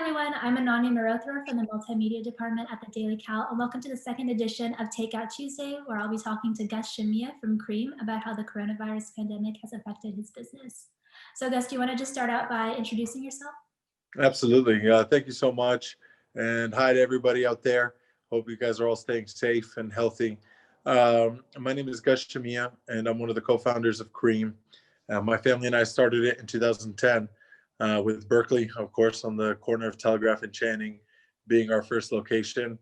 everyone, I'm Ananya Mehrotra from the Multimedia Department at the Daily Cal, and welcome to the second edition of Takeout Tuesday, where I'll be talking to Gus Shamieh from Cream about how the coronavirus pandemic has affected his business. So Gus, do you want to just start out by introducing yourself? Absolutely. Thank you so much. And hi to everybody out there. Hope you guys are all staying safe and healthy. My name is Gus Shamieh, and I'm one of the co-founders of Cream. My family and I started it in 2010 with Berkeley, of course, on the corner of Telegraph and Channing being our first location.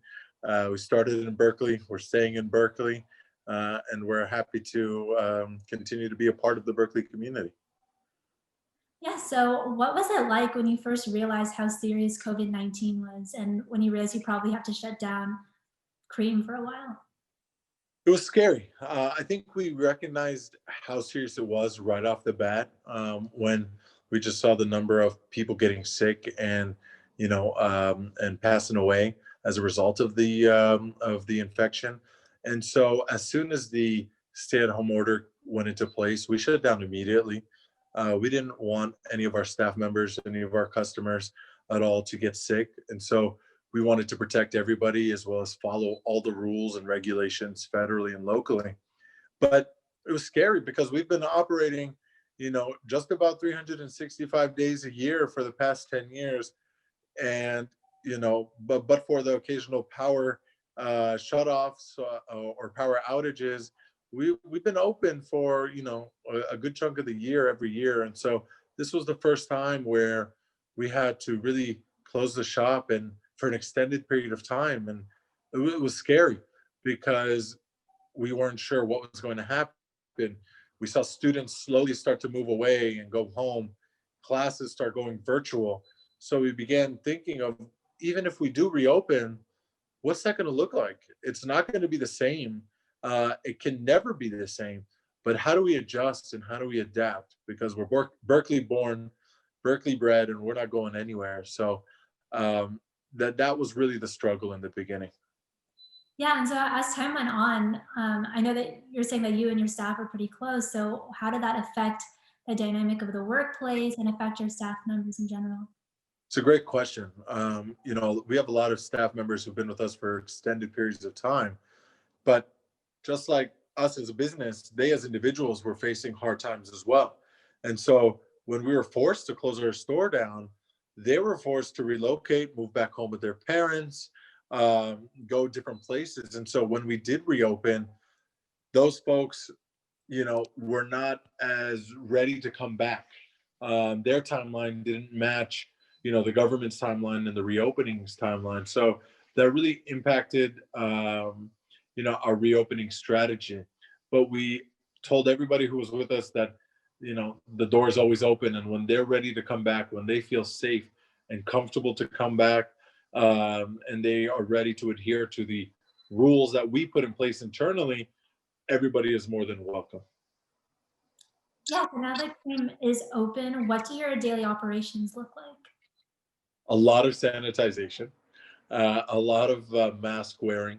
We started in Berkeley. We're staying in Berkeley, and we're happy to continue to be a part of the Berkeley community. Yeah, so what was it like when you first realized how serious COVID-19 was and when you realized you probably have to shut down Cream for a while? It was scary. I think we recognized how serious it was right off the bat when we just saw the number of people getting sick and and passing away as a result of the infection. And so, as soon as the stay-at-home order went into place, we shut down immediately. We didn't want any of our staff members, any of our customers at all to get sick, and so we wanted to protect everybody as well as follow all the rules and regulations federally and locally. But it was scary because we've been operating, just about 365 days a year for the past 10 years. And, but for the occasional power shutoffs or power outages, we've been open for, a good chunk of the year every year. And so this was the first time where we had to really close the shop and for an extended period of time. And it was scary because we weren't sure what was going to happen. We saw students slowly start to move away and go home. Classes start going virtual. So we began thinking of, even if we do reopen, what's that going to look like? It's not going to be the same. It can never be the same. But how do we adjust and how do we adapt? Because we're Berkeley born, Berkeley bred, and we're not going anywhere. So that was really the struggle in the beginning. Yeah, and so as time went on, I know that you're saying that you and your staff are pretty close. So how did that affect the dynamic of the workplace and affect your staff members in general? It's a great question. We have a lot of staff members who've been with us for extended periods of time, but just like us as a business, they as individuals were facing hard times as well. And so when we were forced to close our store down, they were forced to relocate, move back home with their parents, go different places. And so when we did reopen, those folks, were not as ready to come back. Their timeline didn't match, the government's timeline and the reopening's timeline. So that really impacted, our reopening strategy. But we told everybody who was with us that, the door is always open. And when they're ready to come back, when they feel safe and comfortable to come back, and they are ready to adhere to the rules that we put in place internally, everybody is more than welcome. Yeah, so now that Cream is open, what do your daily operations look like? A lot of sanitization, a lot of mask wearing.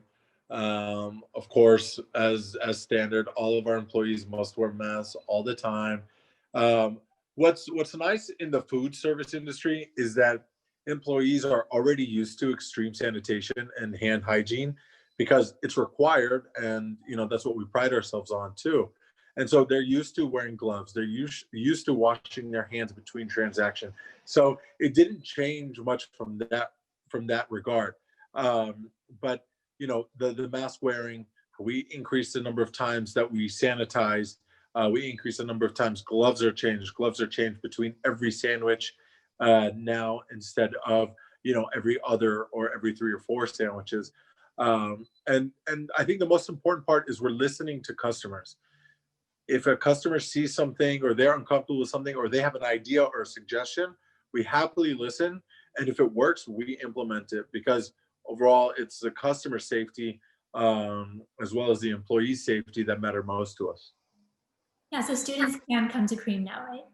Of course, as standard, all of our employees must wear masks all the time. What's nice in the food service industry is that employees are already used to extreme sanitation and hand hygiene because it's required, and that's what we pride ourselves on too. And so they're used to wearing gloves. They're used to washing their hands between transactions. So it didn't change much from that regard. But the mask wearing, we increased the number of times that we sanitize. We increased the number of times gloves are changed. Gloves are changed between every sandwich now instead of every other or every 3 or 4 sandwiches. And I think the most important part is we're listening to customers. If a customer sees something or they're uncomfortable with something or they have an idea or a suggestion, we happily listen. And if it works, we implement it because overall it's the customer safety as well as the employee safety that matter most to us. Yeah, so students can come to Cream now, right?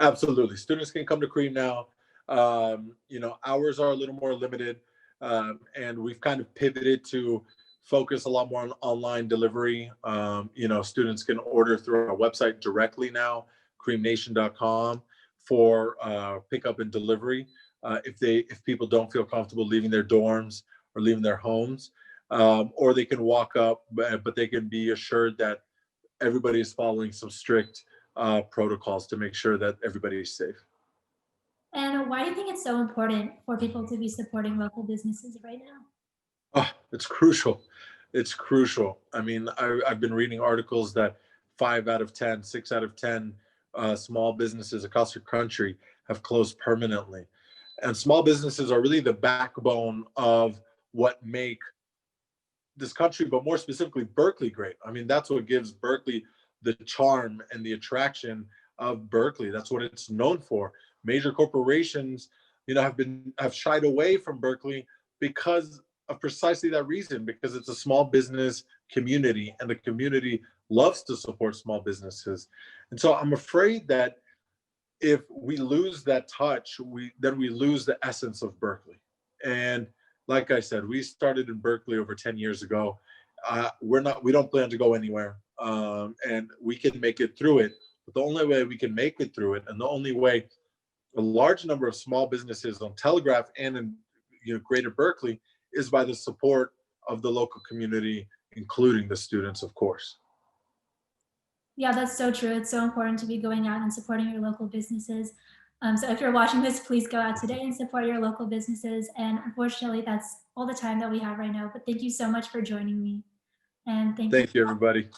Absolutely. Students can come to Cream now. Hours are a little more limited, and we've kind of pivoted to focus a lot more on online delivery. Students can order through our website directly now, creamnation.com, for pickup and delivery. if people don't feel comfortable leaving their dorms or leaving their homes, or they can walk up, but they can be assured that everybody is following some strict protocols to make sure that everybody is safe. And why do you think it's so important for people to be supporting local businesses right now? Oh, it's crucial. It's crucial. I mean, I've been reading articles that 5 out of 10, 6 out of 10 small businesses across the country have closed permanently. And small businesses are really the backbone of what make this country, but more specifically Berkeley, great. I mean, that's what gives Berkeley the charm and the attraction of Berkeley. That's what it's known for. Major corporations, have shied away from Berkeley because of precisely that reason, because it's a small business community and the community loves to support small businesses. And so I'm afraid that if we lose that touch, we lose the essence of Berkeley. And like I said, we started in Berkeley over 10 years ago. We don't plan to go anywhere, and we can make it through it. But the only way we can make it through it, and the only way a large number of small businesses on Telegraph and in Greater Berkeley, is by the support of the local community, including the students, of course. Yeah, that's so true. It's so important to be going out and supporting your local businesses. So if you're watching this, please go out today and support your local businesses. And unfortunately, that's all the time that we have right now. But thank you so much for joining me. And thank you. Thank you, everybody.